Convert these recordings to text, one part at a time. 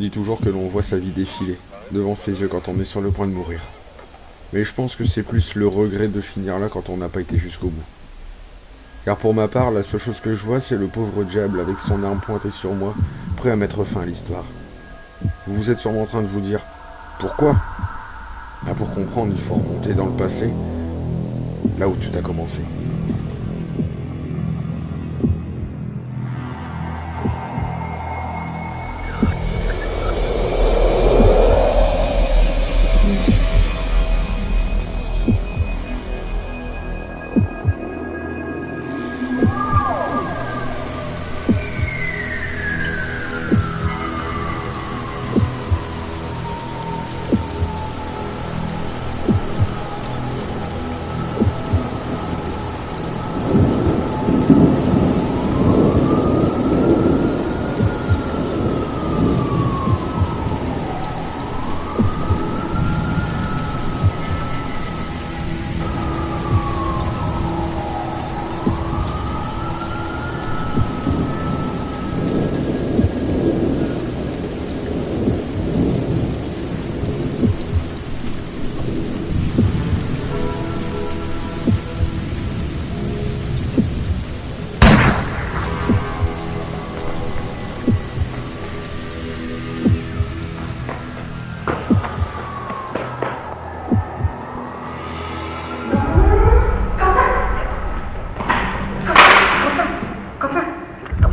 dit toujours que l'on voit sa vie défiler devant ses yeux quand on est sur le point de mourir. Mais je pense que c'est plus le regret de finir là quand on n'a pas été jusqu'au bout. Car pour ma part, la seule chose que je vois, c'est le pauvre diable avec son arme pointée sur moi, prêt à mettre fin à l'histoire. Vous êtes sûrement en train de vous dire « Pourquoi ?» Ah, pour comprendre, il faut remonter dans le passé, là où tout a commencé.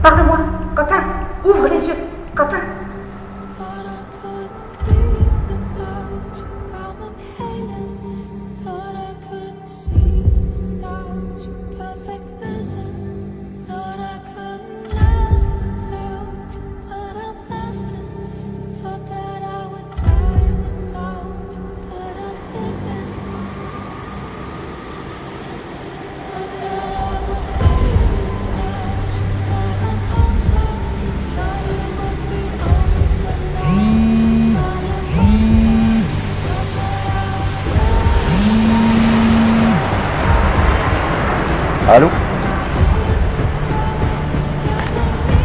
Parle-moi, Quentin, ouvre les yeux, Quentin. Allô?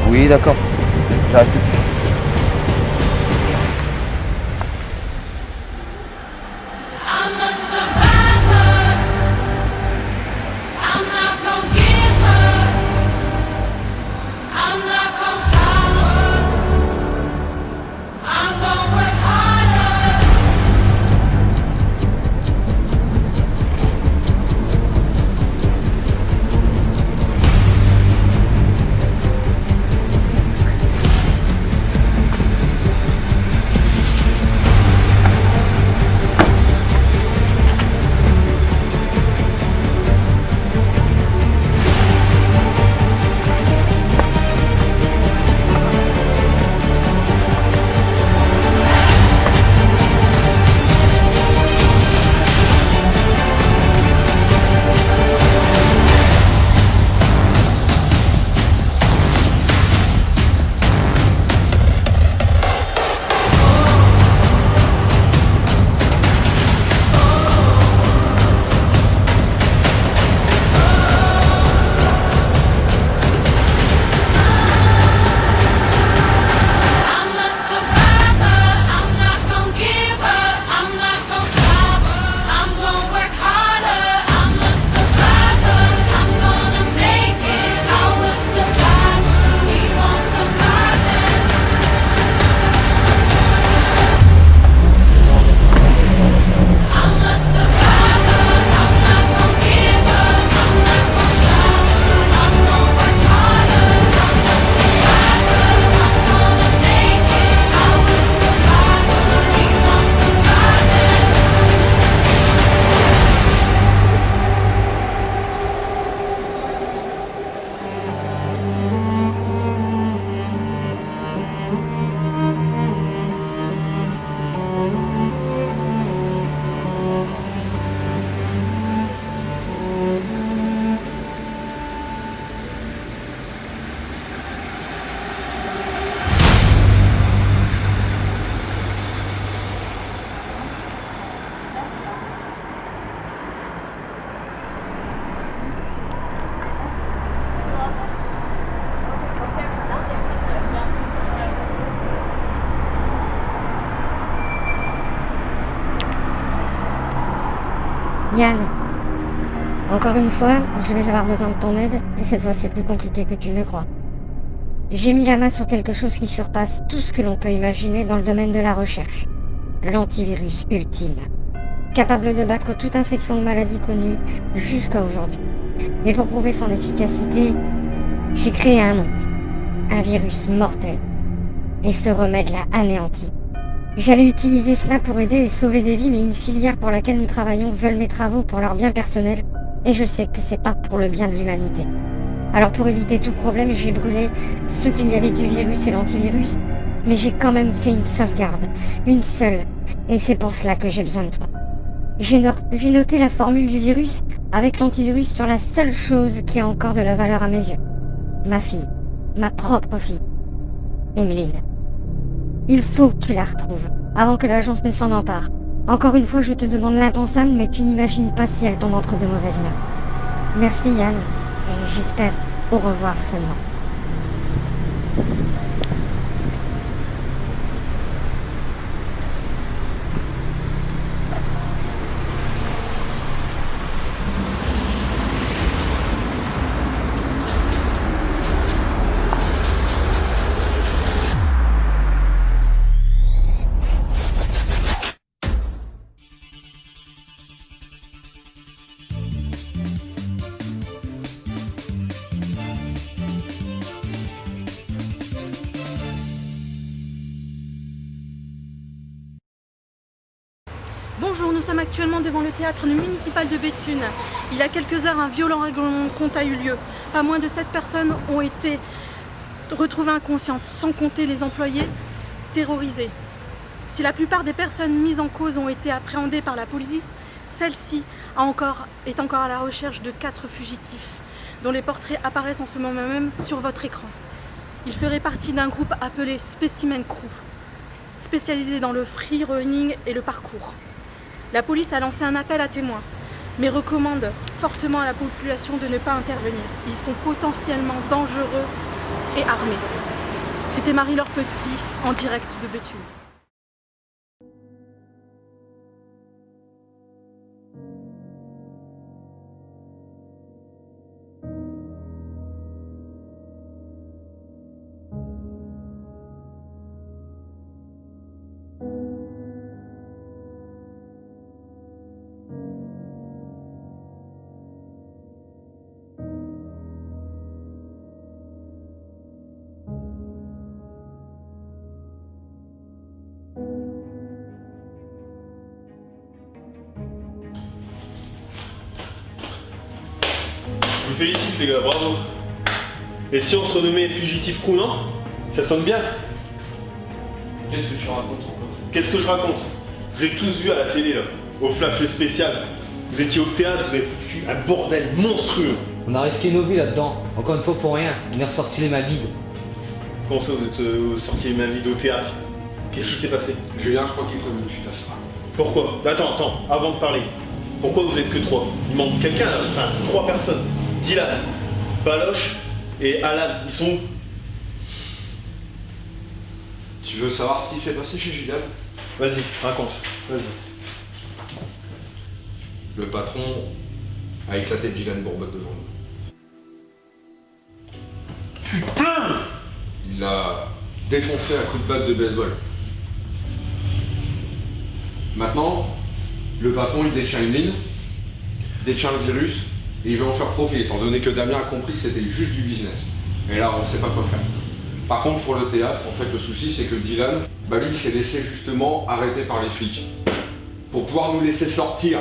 Oui, d'accord. J'arrive tout de suite. Yann, encore une fois, je vais avoir besoin de ton aide, et cette fois c'est plus compliqué que tu ne le crois. J'ai mis la main sur quelque chose qui surpasse tout ce que l'on peut imaginer dans le domaine de la recherche. L'antivirus ultime. Capable de battre toute infection de maladie connue jusqu'à aujourd'hui. Mais pour prouver son efficacité, j'ai créé un monstre. Un virus mortel. Et ce remède l'a anéanti. J'allais utiliser cela pour aider et sauver des vies, mais une filière pour laquelle nous travaillons veulent mes travaux pour leur bien personnel, et je sais que c'est pas pour le bien de l'humanité. Alors pour éviter tout problème, j'ai brûlé ce qu'il y avait du virus et l'antivirus, mais j'ai quand même fait une sauvegarde, une seule, et c'est pour cela que j'ai besoin de toi. J'ai noté la formule du virus avec l'antivirus sur la seule chose qui a encore de la valeur à mes yeux. Ma fille, ma propre fille, Emeline. Il faut que tu la retrouves, avant que l'agence ne s'en empare. Encore une fois, je te demande l'impensable, mais tu n'imagines pas si elle tombe entre de mauvaises mains. Merci Yann, et j'espère au revoir seulement. Bonjour, nous sommes actuellement devant le théâtre municipal de Béthune. Il y a quelques heures, un violent règlement de compte a eu lieu. Pas moins de 7 personnes ont été retrouvées inconscientes, sans compter les employés terrorisés. Si la plupart des personnes mises en cause ont été appréhendées par la police, celle-ci est encore à la recherche de 4 fugitifs, dont les portraits apparaissent en ce moment même sur votre écran. Ils feraient partie d'un groupe appelé Specimen Crew, spécialisé dans le free running et le parcours. La police a lancé un appel à témoins, mais recommande fortement à la population de ne pas intervenir. Ils sont potentiellement dangereux et armés. C'était Marie-Laure Petit, en direct de Béthune. Je vous félicite les gars, bravo. Et si on se renommait Fugitif Crew, non? Ça sonne bien. Qu'est-ce que tu racontes encore? Qu'est-ce que je raconte? Je vous ai tous vus à la télé là, au flash spécial. Vous étiez au théâtre, vous avez foutu un bordel monstrueux. On a risqué nos vies là-dedans, encore une fois pour rien, on est ressorti les mains vides. Comment ça vous êtes sortis les mains vides au théâtre? Qu'est-ce qui s'est passé? Julien, je crois qu'il faut que tu t'assoies. Pourquoi? Attends, avant de parler. Pourquoi vous êtes que 3? Il manque quelqu'un là, enfin 3 personnes. Dylan, Baloche et Alan, ils sont où? Tu veux savoir ce qui s'est passé chez Julien? Vas-y, raconte, vas-y. Le patron a éclaté Dylan Bourbotte devant nous. Putain! Il l'a défoncé à coups de batte de baseball. Maintenant, le patron il détient une ligne, détient le virus, et il veut en faire profit, étant donné que Damien a compris que c'était juste du business. Et là, on ne sait pas quoi faire. Par contre, pour le théâtre, en fait, le souci, c'est que Dylan, lui, il s'est laissé justement arrêter par les flics. Pour pouvoir nous laisser sortir.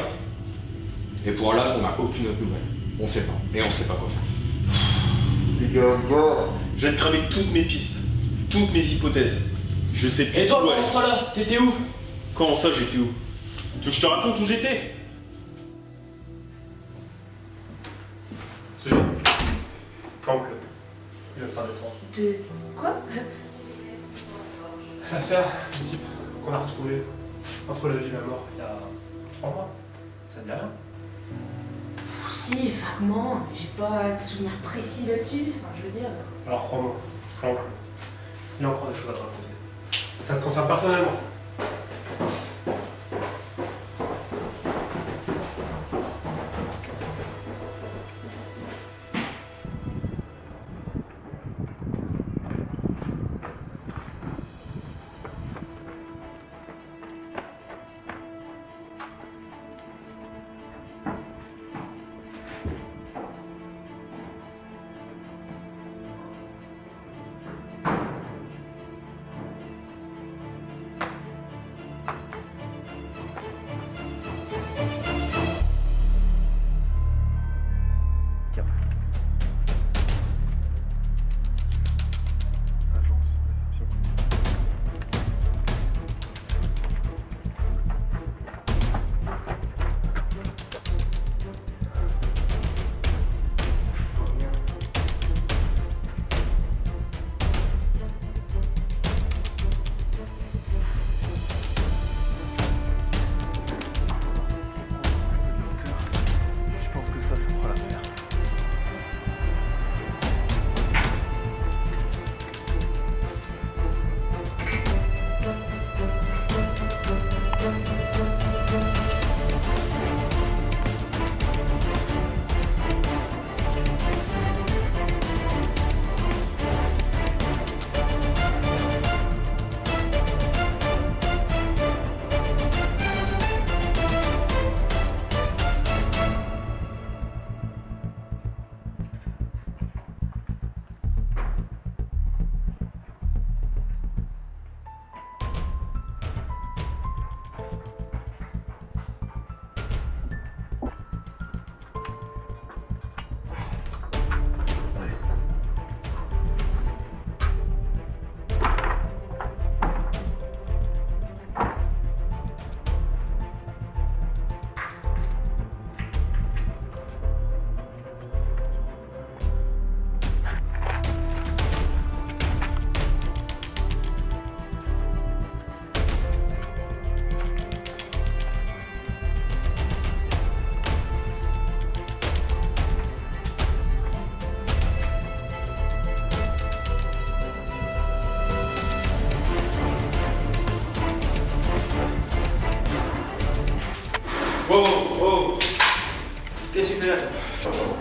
Et pour Alan, on n'a aucune autre nouvelle. On sait pas. Et on sait pas quoi faire. Les gars, je viens de cramer toutes mes pistes, toutes mes hypothèses. Je sais plus Et toi, où aller. pendant ce temps-là, t'étais où? Comment ça, j'étais où? Tu veux que je te raconte où j'étais? Suffit. Planque-le. Il va se faire descendre. De quoi? L'affaire du type qu'on a retrouvé entre la vie et la mort il y a 3 mois. Ça te dit rien? Si, vaguement. J'ai pas de souvenir précis là-dessus. Enfin, je veux dire. Alors crois-moi, planque-le. Il y a encore des choses à te raconter. Ça te concerne personnellement.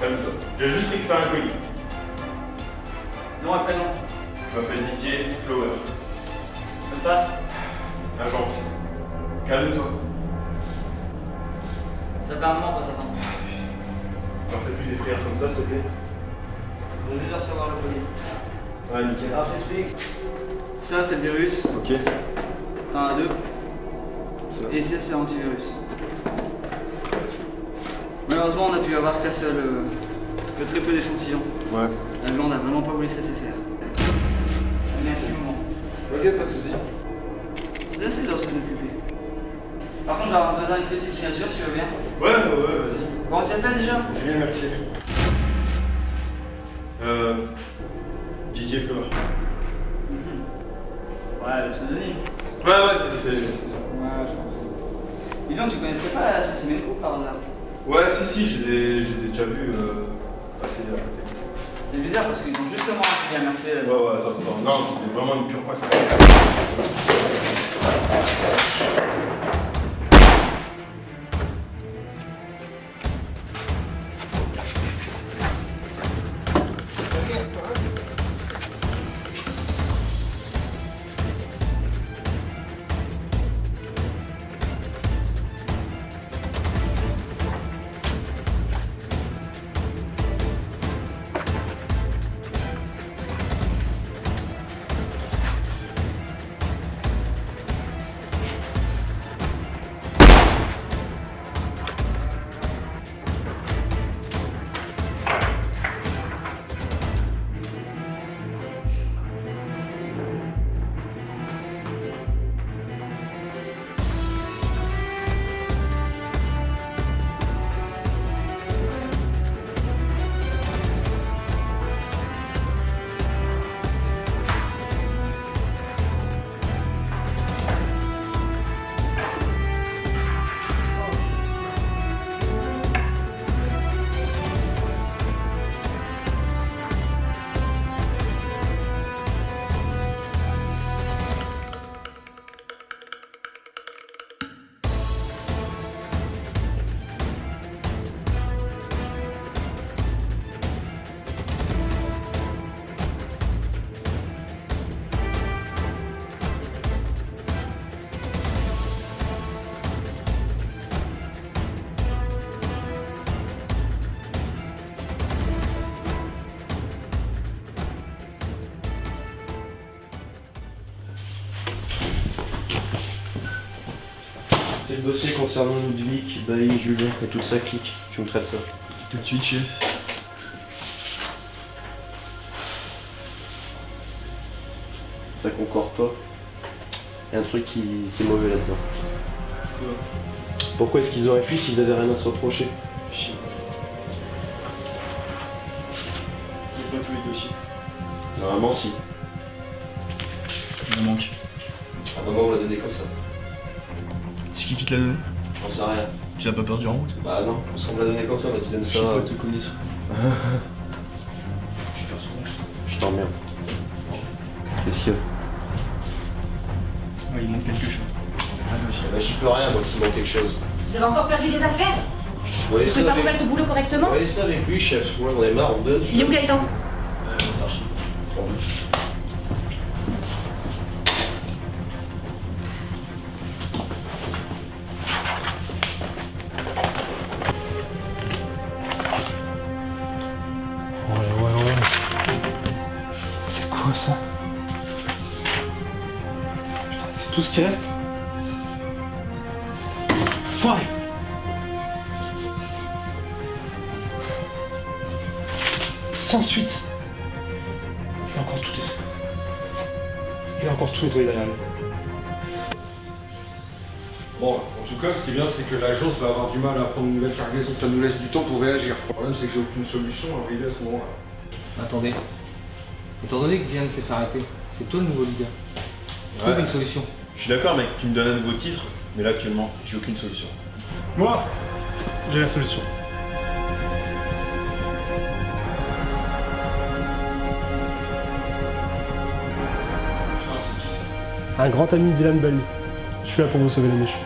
calme-toi. Je vais juste récupérer un colis. Nom et prénom. Je m'appelle Didier Flower. Mot de passe. Agence. Calme-toi. Ça fait un moment qu'on t'attend. T'en fais plus des frères comme ça, s'il te plaît. Je viens de recevoir le colis. Ouais, nickel. Alors, je t'explique. Ça, c'est le virus. Ok. T'en as 2. Ça. Et ici, c'est l'antivirus. Malheureusement, on a dû avoir que très peu d'échantillons. Ouais. La viande a vraiment pas voulu se laisser faire. On est un petit moment. Ok, pas de soucis. C'est assez dur de s'en occuper. Par contre, j'aurais besoin d'une petite signature si tu veux bien. Ouais, vas-y. Comment tu t'appelles déjà? Julien Mercier. Didier Flower. Ouais, le pseudonyme. Ouais, c'est ça. Ouais, je pense. Dis donc, tu connaîtrais pas la spécimen coupe par hasard? Ouais, si, je les ai déjà vus passer à côté. C'est bizarre parce qu'ils ont justement appris à Mercier là. Ouais, attends. Non, c'était vraiment une pure poisse. C'est le dossier concernant Ludwig, Bailly, Julien et toute sa clique. Tu me traites ça. Tout de suite, chef. Ça concorde pas. Il y a un truc qui est mauvais là-dedans. Quoi? Pourquoi est-ce qu'ils auraient fui s'ils avaient rien à se reprocher? Je sais pas. J'ai pas tous les dossiers. Normalement, si. Il en manque. Ah bah moi, on l'a donné comme ça. C'est qui te l'a donné? J'en sais rien. Tu l'as pas perdu en route? Bah non, parce qu'on me l'a donné comme ça, bah tu donnes Je ça. sais pas, te connaissant. Je t'emmerde. Qu'est-ce qu'il y a? Ouais, il manque quelque chose. Un dossier. Bah j'y peux rien, moi, s'il manque quelque chose. Vous avez encore perdu les affaires? Vous voyez Vous pouvez pas vous mettre au boulot correctement? Voyez ça avec lui, chef. Moi, j'en ai marre, on me donne. Il est où Gaëtan? Les archives. Sans doute. Ouais. C'est quoi ça? Putain, c'est tout ce qui reste? Foiré! Sans suite! Il a encore tout nettoyé derrière lui. Bon, en tout cas, ce qui est bien, c'est que l'agence va avoir du mal à prendre une nouvelle cargaison. Ça nous laisse du temps pour réagir. Le problème, c'est que j'ai aucune solution à arriver à ce moment-là. Attendez. Étant donné que Diane s'est fait arrêter, c'est toi le nouveau leader. Trouve une solution. Je suis d'accord, mec, tu me donnes un nouveau titre, mais là, actuellement, j'ai aucune solution. Moi, j'ai la solution. Un grand ami d'Ilan Bailly. Je suis là pour vous sauver les méchants.